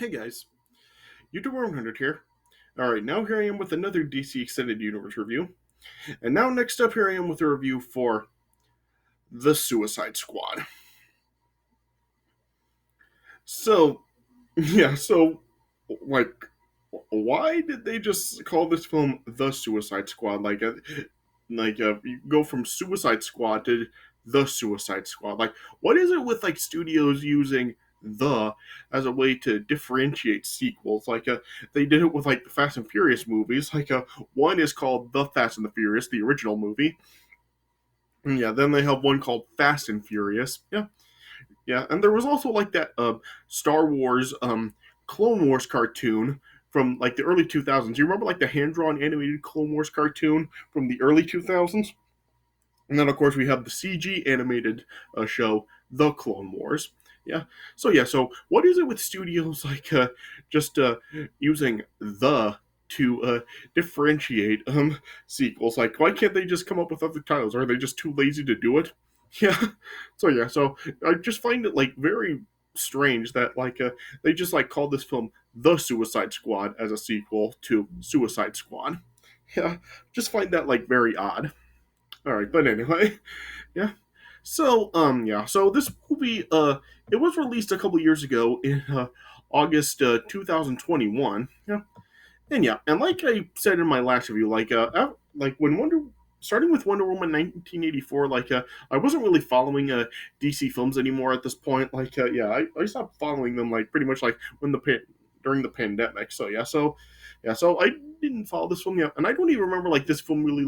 Hey guys, YouTube 100 here. Alright, now here I am with another DC Extended Universe review. And now next up here I am with a review for The Suicide Squad. So, like, why did they just call this film The Suicide Squad? You go from Suicide Squad to The Suicide Squad. Like, what is it with, like, studios using the as a way to differentiate sequels? They did it with, like, the Fast and Furious movies. One is called The Fast and the Furious, the original movie. Yeah, then they have one called Fast and Furious. Yeah, and there was also like that Star Wars Clone Wars cartoon from like the early 2000s. You remember like the hand drawn animated Clone Wars cartoon from the early 2000s? And then of course we have the CG animated show The Clone Wars. So what is it with studios just using the to differentiate sequels? Like, why can't they just come up with other titles? Are they just too lazy to do it? Yeah. So I just find it like very strange that they just like called this film The Suicide Squad as a sequel to Suicide Squad. Yeah, just find that like very odd. All right, but anyway, yeah. So this movie it was released a couple years ago in August 2021. And like I said in my last review, like when Wonder starting with Wonder Woman 1984, I wasn't really following DC films anymore at this point. I stopped following them like pretty much like during the pandemic. So I didn't follow this film yet, and I don't even remember like this film really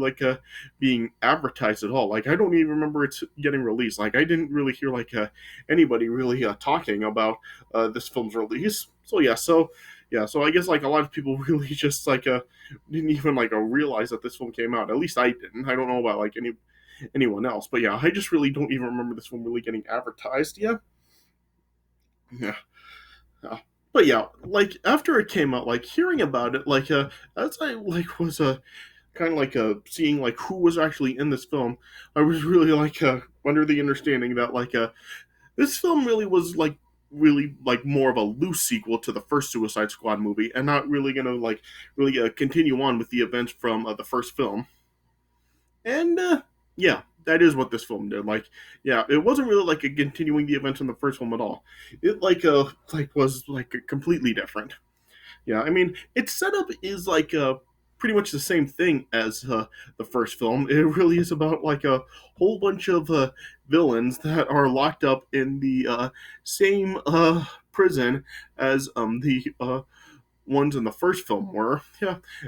being advertised at all. Like I don't even remember it getting released. Like I didn't really hear anybody really talking about this film's release. So I guess like a lot of people really just didn't even realize that this film came out. At least I didn't. I don't know about like anyone else, but yeah, I just really don't even remember this film really getting advertised. Yeah. Yeah. But yeah, like after it came out, like hearing about it, as I was kind of seeing like who was actually in this film, I was really under the understanding that this film really was really like more of a loose sequel to the first Suicide Squad movie, and not really gonna really continue on with the events from the first film. And yeah, that is what this film did. Yeah, it wasn't really like a continuing the events in the first film at all. It was completely different. Yeah, I mean, its setup is pretty much the same thing as the first film. It really is about like a whole bunch of villains that are locked up in the same prison as the ones in the first film were.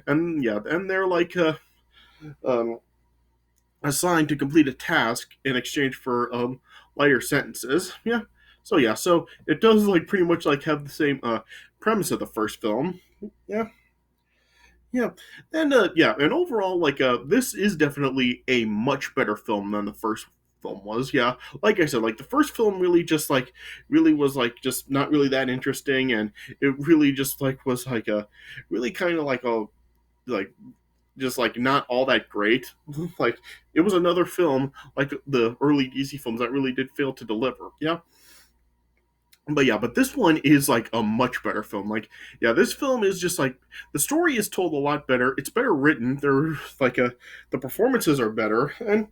And they're um, assigned to complete a task in exchange for lighter sentences. So it does pretty much have the same premise of the first film. Yeah. Yeah, and overall, this is definitely a much better film than the first film was. Yeah, like I said, like the first film really just really was just not really that interesting, and it really just was a really kind of like just not all that great. Like it was another film like the early DC films that really did fail to deliver. But this one is a much better film. This film is just the story is told a lot better. It's better written. The performances are better, and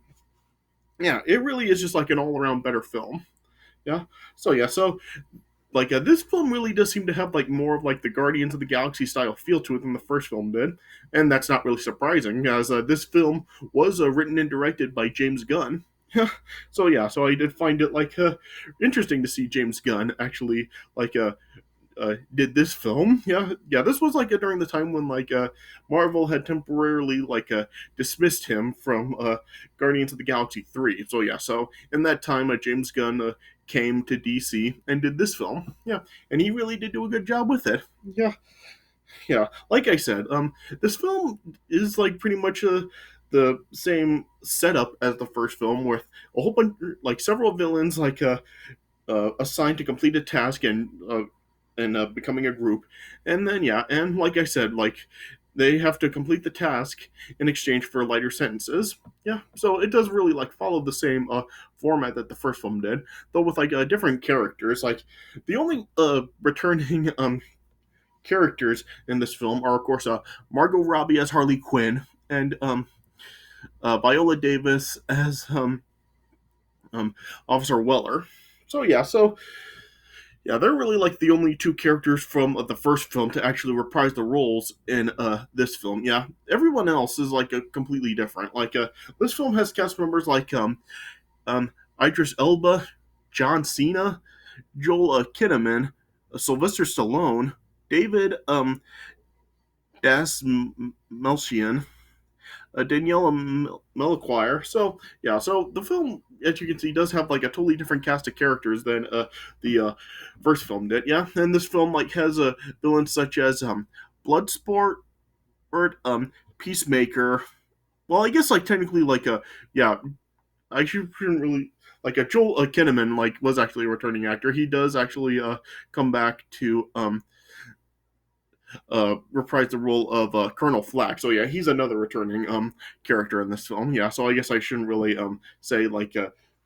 yeah, it really is just an all around better film. Yeah. So this film really does seem to have more of the Guardians of the Galaxy style feel to it than the first film did, and that's not really surprising as this film was written and directed by James Gunn. So I did find it interesting to see James Gunn actually did this film. Yeah. This was during the time when Marvel had temporarily dismissed him from Guardians of the Galaxy 3. So in that time, James Gunn came to DC and did this film. Yeah, and he really did do a good job with it. Yeah. Like I said, this film is pretty much the same setup as the first film, with a whole bunch several villains assigned to complete a task and becoming a group, and then and like I said, they have to complete the task in exchange for lighter sentences. Yeah, so it does really follow the same format that the first film did, though with different characters. The only returning characters in this film are, of course, Margot Robbie as Harley Quinn and Viola Davis as um, Officer Weller. So yeah, they're really like the only two characters from the first film to actually reprise the roles in this film. Yeah, everyone else is like a completely different. Like this film has cast members like Idris Elba, John Cena, Joel Kinnaman, Sylvester Stallone, David Das Melchian, Daniela Melchior. So yeah, so the film, as you can see, does have like a totally different cast of characters than the first film did. Yeah, and this film like has villains such as Bloodsport, Peacemaker. Well, I guess like technically like a yeah, I shouldn't really like a Joel Kinnaman like was actually a returning actor. He does actually come back to reprised the role of Colonel Flack. So yeah, he's another returning character in this film. Yeah, so I guess I shouldn't really say like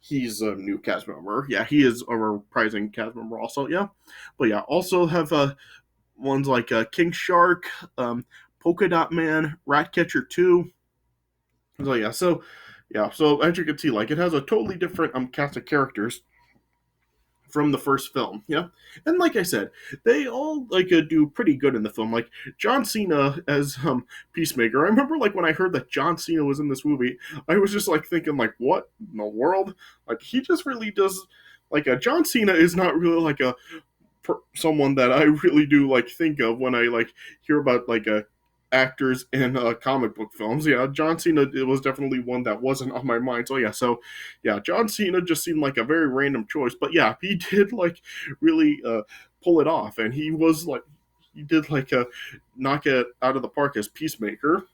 he's a new cast member. Yeah, he is a reprising cast member also. Yeah, but yeah, also have ones like King Shark, Polka Dot Man, Ratcatcher 2. So so as you can see, like it has a totally different cast of characters from the first film. Yeah, and like I said, they all like do pretty good in the film. Like John Cena as Peacemaker. I remember like when I heard that John Cena was in this movie, I was just like thinking like, what in the world? Like he just really does. Like John Cena is not really like a someone that I really do like think of when I like hear about like a actors in comic book films. Yeah, John Cena it was definitely one that wasn't on my mind. So yeah, John Cena just seemed like a very random choice, but yeah, he did like really pull it off, and he was like he did like knock it out of the park as Peacemaker.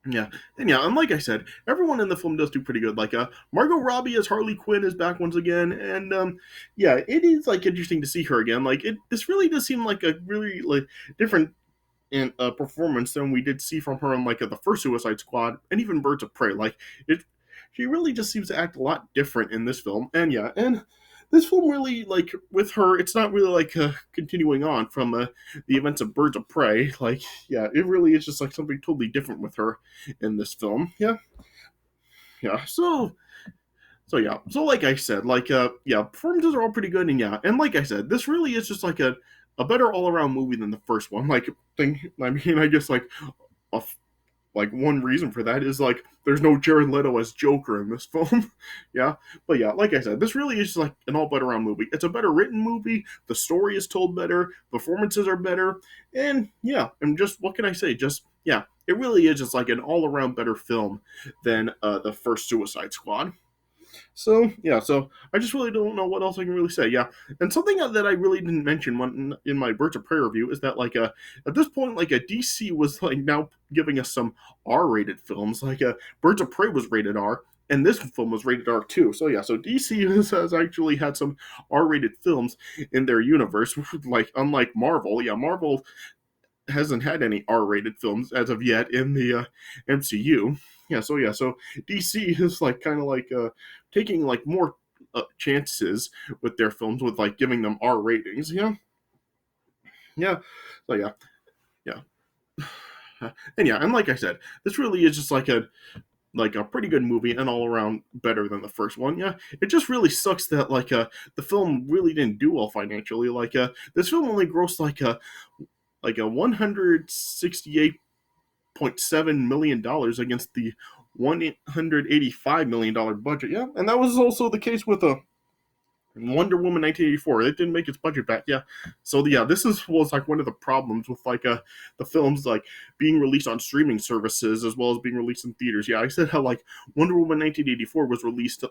Yeah, and like I said, everyone in the film does do pretty good. Like, Margot Robbie as Harley Quinn is back once again, and yeah, it is like interesting to see her again. Like, this really does seem like a really like different in performance than we did see from her in like the first Suicide Squad and even Birds of Prey. Like, she really just seems to act a lot different in this film, and yeah, and this film really like with her, it's not really like continuing on from the events of Birds of Prey. Like, yeah, it really is just like something totally different with her in this film. Yeah, yeah. So yeah, so like I said, like yeah, performances are all pretty good, and yeah, and like I said, this really is just like a better all around movie than the first one. Like, I mean, I guess a like one reason for that is like there's no Jared Leto as Joker in this film. Yeah, but yeah, like I said, this really is like an all better round movie. It's a better written movie. The story is told better. Performances are better, and yeah, and just what can I say? Just yeah, it really is just like an all around better film than the first Suicide Squad. So yeah, so I just really don't know what else I can really say. Yeah, and something that I really didn't mention when in my Birds of Prey review is that like at this point like a DC was like now giving us some R-rated films. Like Birds of Prey was rated R, and this film was rated R too. So yeah, so DC has actually had some R-rated films in their universe. Like unlike Marvel, yeah, Marvel hasn't had any R-rated films as of yet in the MCU. So DC is like kind of like taking like more chances with their films with like giving them R ratings. Yeah. So yeah, and yeah, and like I said, this really is just like a pretty good movie and all around better than the first one. Yeah, it just really sucks that like the film really didn't do well financially. Like this film only grossed like a 168.7 million dollars against the $185 million budget. Yeah, and that was also the case with a Wonder Woman 1984. It didn't make its budget back. Yeah, so yeah, this was like one of the problems with like the films like being released on streaming services as well as being released in theaters. Yeah, I said how like Wonder Woman 1984 was released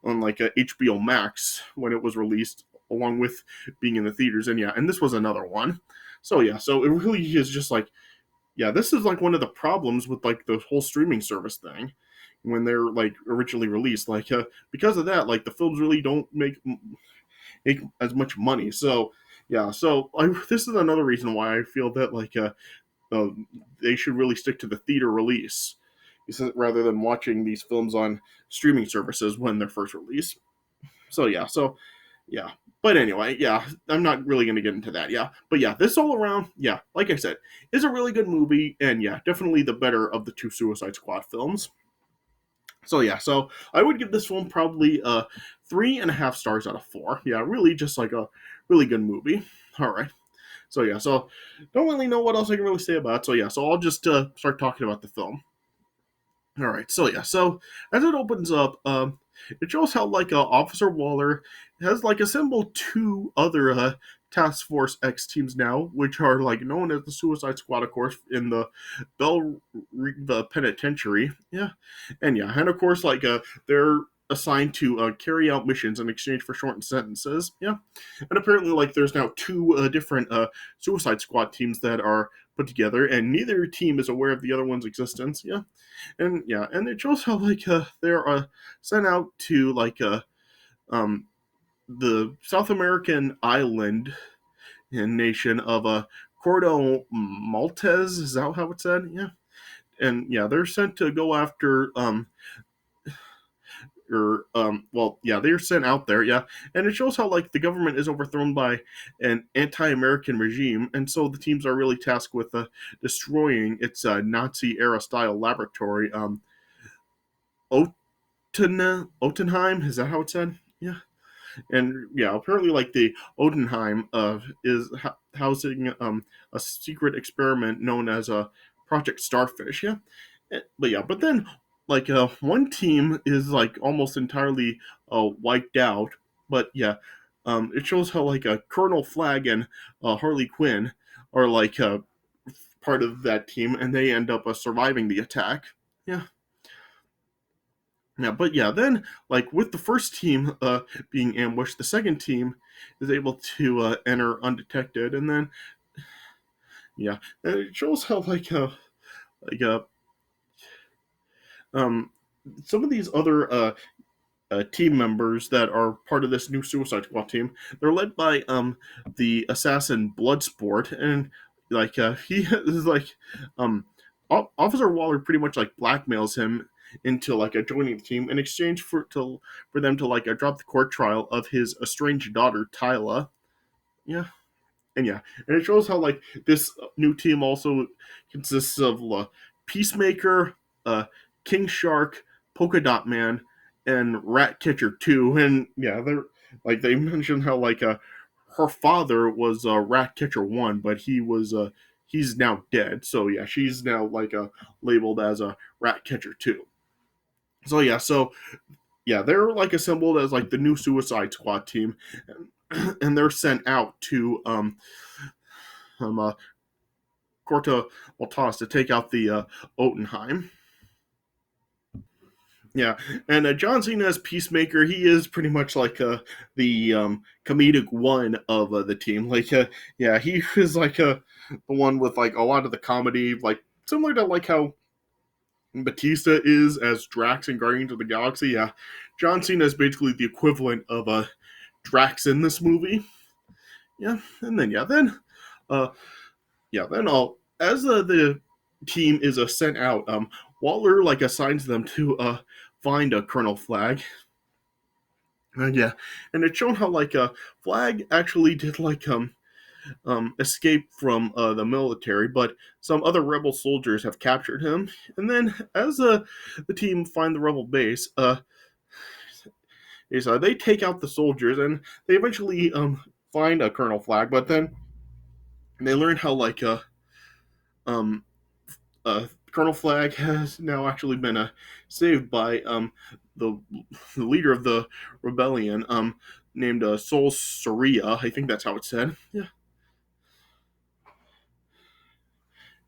on like HBO Max when it was released along with being in the theaters, and yeah, and this was another one. So yeah, so it really is just like yeah, this is like one of the problems with like the whole streaming service thing when they're like originally released. Like because of that, like the films really don't make as much money. So yeah, so this is another reason why I feel that like uh, they should really stick to the theater release rather than watching these films on streaming services when they're first released. So yeah, Yeah. But anyway, yeah, I'm not really going to get into that. Yeah. But yeah, this all around, yeah, like I said, is a really good movie. And yeah, definitely the better of the two Suicide Squad films. So yeah, so I would give this film probably 3.5 stars out of 4. Yeah, really just like a really good movie. All right. So yeah, so don't really know what else I can really say about it. So yeah, so I'll just start talking about the film. All right, so yeah, so as it opens up, it shows how like Officer Waller has like assembled two other Task Force X teams now, which are like known as the Suicide Squad, of course, in the Bell the Penitentiary. Yeah, and yeah, and of course, like they're assigned to carry out missions in exchange for shortened sentences. Yeah, and apparently, like there's now two different Suicide Squad teams that are put together, and neither team is aware of the other one's existence. Yeah, and yeah, and it shows how like they're sent out to like um the South American island and nation of Cordo Maltese. Is that how it's said? Yeah, and yeah, they're sent to go after or well, yeah, they're sent out there, yeah, and it shows how like the government is overthrown by an anti-American regime, and so the teams are really tasked with destroying its Nazi era style laboratory. Otenheim, is that how it's said? Yeah, and yeah, apparently like the Odenheim is housing a secret experiment known as Project Starfish. Yeah, but yeah, but then like one team is like almost entirely wiped out. But yeah, it shows how like Colonel Flag and Harley Quinn are like part of that team, and they end up surviving the attack. Yeah. Yeah, but yeah, then like with the first team being ambushed, the second team is able to enter undetected, and then yeah, and it shows how like um some of these other team members that are part of this new Suicide Squad team, they're led by the assassin Bloodsport, and like he is like um Officer Waller pretty much like blackmails him into like joining the team in exchange for them to like drop the court trial of his estranged daughter Tyla. Yeah, and yeah, and it shows how like this new team also consists of Peacemaker, uh, King Shark, Polka Dot Man, and Rat Catcher 2. And yeah, they're like they mentioned how like her father was Rat Catcher 1, but he's now dead. So yeah, she's now like labeled as a Rat Catcher 2. So yeah, so yeah, they're like assembled as like the new Suicide Squad team, and they're sent out to um, uh, Corto Maltese to take out the Otenheim. Yeah, and John Cena as Peacemaker, he is pretty much like the comedic one of the team. Like, yeah, he is like the one with like a lot of the comedy, like similar to like how Batista is as Drax in Guardians of the Galaxy. Yeah, John Cena is basically the equivalent of Drax in this movie. Yeah, and then uh, then I'll as the team is sent out, Waller like assigns them to find a Colonel Flag. Yeah, and it's shown how like Flag actually did like escape from the military, but some other rebel soldiers have captured him. And then as the team find the rebel base, they take out the soldiers, and they eventually find a Colonel Flag, but then they learn how like um Colonel Flag has now actually been saved by the, the leader of the rebellion, named Sol Soria. I think that's how it's said. Yeah,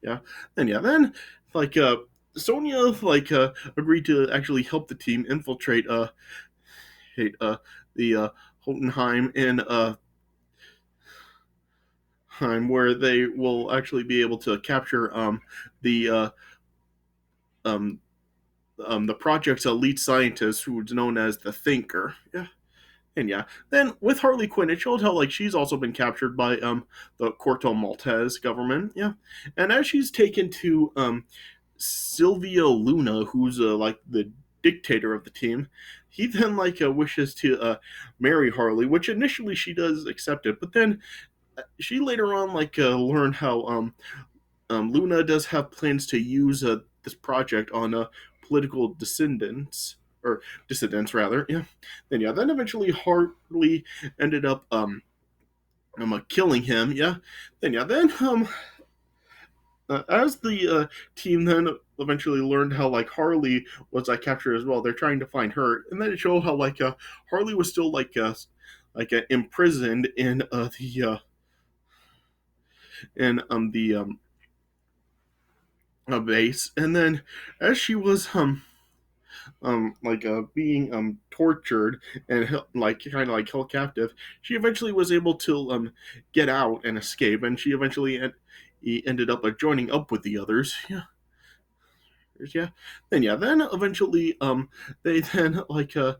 yeah, and yeah, then like Sonia like agreed to actually help the team infiltrate the Hotenheim in Heim, where they will actually be able to capture the um the project's elite scientist, who's known as the Thinker. Yeah. And yeah, then with Harley Quinn, it showed how like she's also been captured by the Corto Maltese government. Yeah, and as she's taken to Silvio Luna, who's like the dictator of the team, he then wishes to marry Harley, which initially she does accept it, but then she later on learned how Luna does have plans to use this project on political dissidents rather. Yeah. Then eventually Harley ended up killing him. Yeah. Then as the team then eventually learned how Harley was captured as well, they're trying to find her, and then it showed how Harley was still imprisoned in the base, and then as she was being tortured and kind of held captive, she eventually was able to get out and escape, and she eventually he ended up joining up with the others. Yeah. Yeah. Then eventually they then f-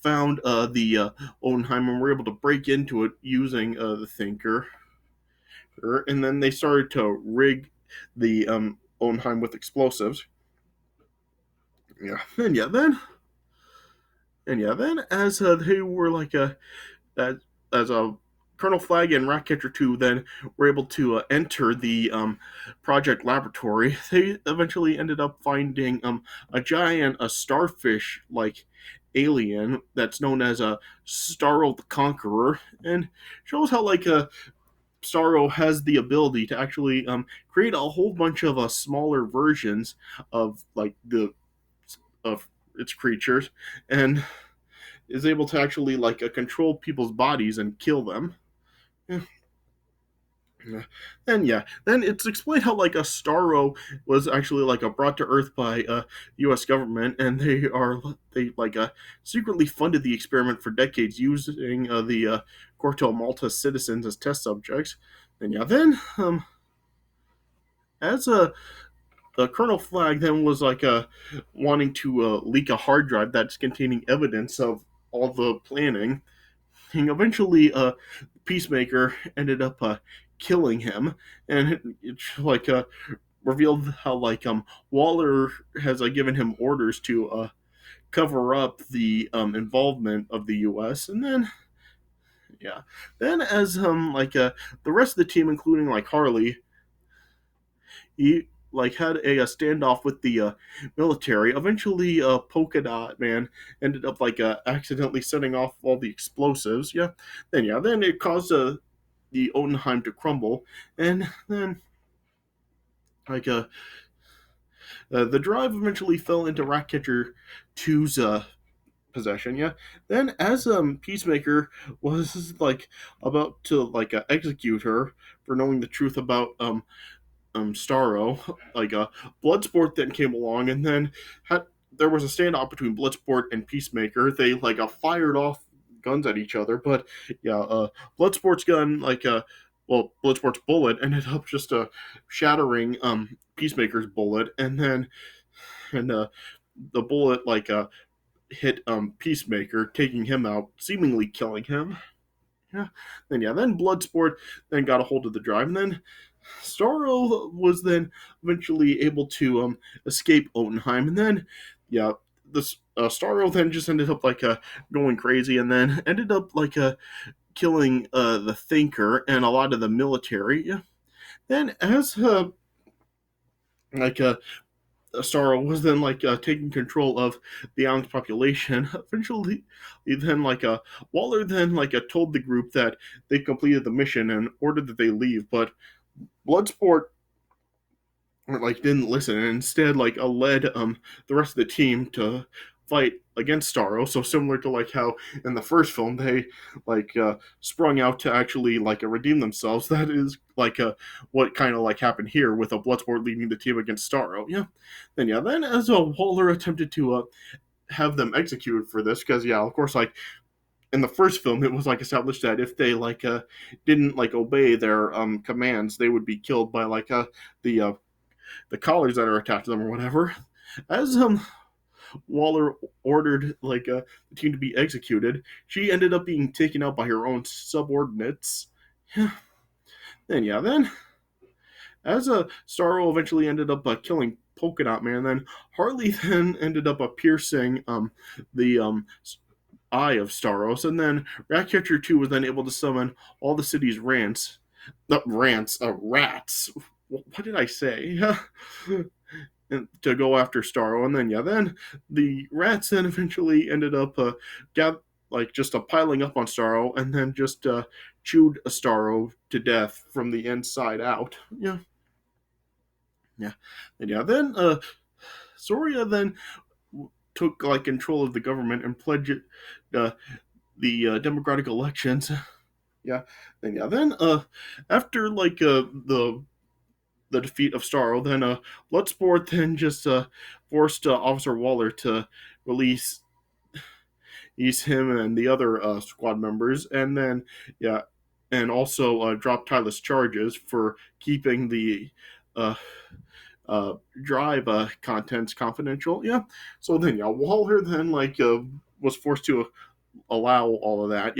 found the Odenheim and were able to break into it using the Thinker, and then they started to rig the Odenheim with explosives. Yeah. Then as they were as as a Colonel Flag and Ratcatcher 2 then were able to enter the project laboratory, they eventually ended up finding a giant, a starfish alien that's known as a Starro the Conqueror, and shows how Starro has the ability to actually create a whole bunch of smaller versions of the of its creatures, and is able to actually control people's bodies and kill them. Yeah. Yeah. Then it's explained how a Starro was actually brought to Earth by U.S. government, and they secretly funded the experiment for decades using the Corto Malta citizens as test subjects. Then as a Colonel Flag then was wanting to leak a hard drive that's containing evidence of all the planning. And eventually, Peacemaker ended up killing him, and it's revealed how Waller has given him orders to cover up the involvement of the U.S. And then yeah, then as the rest of the team, including Harley, he had a standoff with the military. Eventually, Polka Dot Man ended up accidentally setting off all the explosives. Yeah, then it caused the Odenheim to crumble, and then like uh, the drive eventually fell into Ratcatcher 2's possession. Yeah, then as Peacemaker was about to execute her for knowing the truth about Starro, Bloodsport then came along, and then there was a standoff between Bloodsport and Peacemaker. They fired off guns at each other, but yeah, Bloodsport's gun Bloodsport's bullet ended up just shattering Peacemaker's bullet, and then the bullet hit Peacemaker, taking him out, seemingly killing him. Yeah. Then Bloodsport then got a hold of the drive, and then Starro was then eventually able to escape Odenheim, and then yeah, this Starro then just ended up going crazy, and then ended up killing the Thinker and a lot of the military. Yeah. Then as like Starro was then taking control of the island's population. Eventually, then Waller then told the group that they completed the mission and ordered that they leave, but Bloodsport didn't listen and instead led the rest of the team to fight against Starro. So similar to how in the first film they sprung out to actually redeem themselves. That is what kind of happened here with a Bloodsport leading the team against Starro. Yeah. Then as Waller attempted to have them executed for this, because yeah, of course in the first film, it was established that if they didn't obey their commands, they would be killed by the the collars that are attached to them or whatever. As Waller ordered the team to be executed, she ended up being taken out by her own subordinates. Then as Starro eventually ended up killing Polka Dot Man. Then Harley then ended up piercing the eye of Staros, and then Ratcatcher 2 was then able to summon all the city's rats. What did I say? And to go after Starro, and then then the rats then eventually ended up just piling up on Starro, and then just chewed a Starro to death from the inside out. Yeah, and then Soria then took like control of the government and pledged the democratic elections. Then after the defeat of Starro, then Bloodsport then just forced Officer Waller to release him and the other squad members, and then and also dropped Tyler's charges for keeping the uh, drive contents confidential. So then Waller then was forced to allow all of that.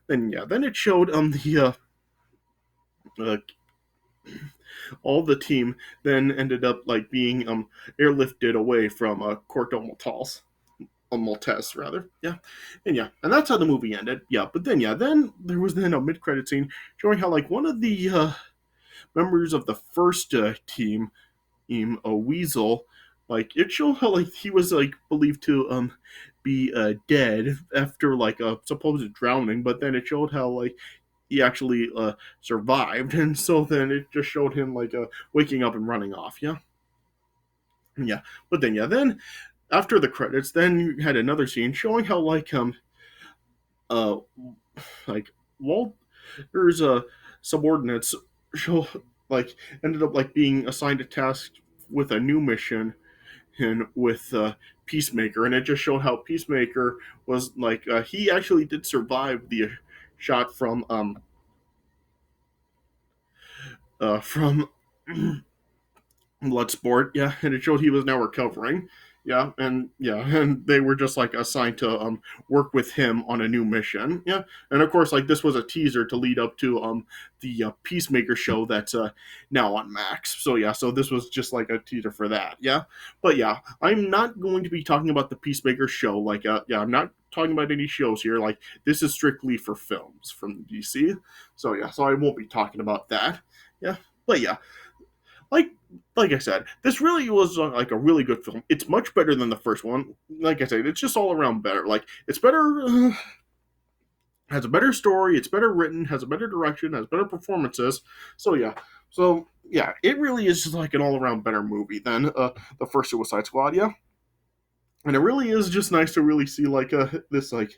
Then it showed uh, all the team then ended up being airlifted away from Corto Maltese rather. And that's how the movie ended. But then there was then a mid-credit scene showing how one of the members of the first team, a Weasel, it showed how he was believed to be dead after a supposed drowning, but then it showed how he actually survived, and so then it just showed him waking up and running off. But then after the credits, then you had another scene showing how uh Walter's subordinates show ended up being assigned a task with a new mission and with Peacemaker, and it just showed how Peacemaker was he actually did survive the shot from Bloodsport, and it showed he was now recovering, and they were just assigned to work with him on a new mission, and of course this was a teaser to lead up to the Peacemaker show that's now on Max. So this was just a teaser for that, but I'm not going to be talking about the Peacemaker show, I'm not talking about any shows here. This is strictly for films from DC, so I won't be talking about that, but like I said, this really was a really good film. It's much better than the first one. Like I said, it's just all around better. It's better, has a better story. It's better written, has a better direction, has better performances. It really is just an all around better movie than the first Suicide Squad. And it really is just nice to really see this a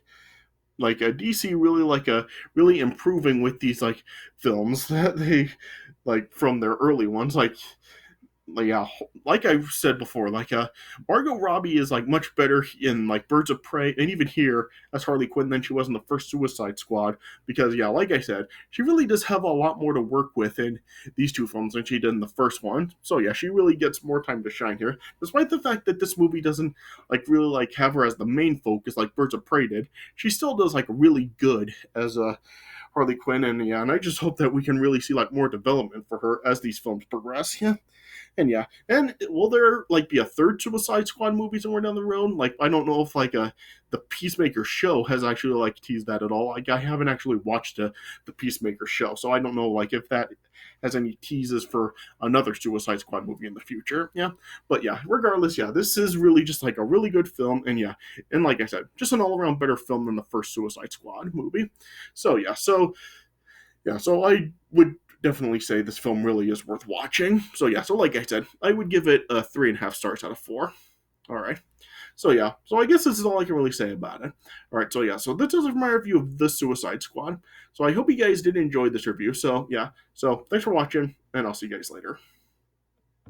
DC really really improving with these films that they from their early ones like I've said before, Margot Robbie is much better in Birds of Prey, and even here as Harley Quinn than she was in the first Suicide Squad, because like I said, she really does have a lot more to work with in these two films than she did in the first one. So she really gets more time to shine here, despite the fact that this movie doesn't really have her as the main focus like Birds of Prey did. She still does really good as a Harley Quinn, and I just hope that we can really see more development for her as these films progress. And will there be a third Suicide Squad movie somewhere down the road? I don't know if the Peacemaker show has actually teased that at all. I haven't actually watched the Peacemaker show, so I don't know if that has any teases for another Suicide Squad movie in the future. But regardless, this is really just a really good film, and like I said, just an all around better film than the first Suicide Squad movie. So I would definitely say this film really is worth watching. So like I said, I would give it a 3.5 stars out of 4. All right. So I guess this is all I can really say about it. All right. So this is my review of The Suicide Squad. So I hope you guys did enjoy this review. So thanks for watching, and I'll see you guys later.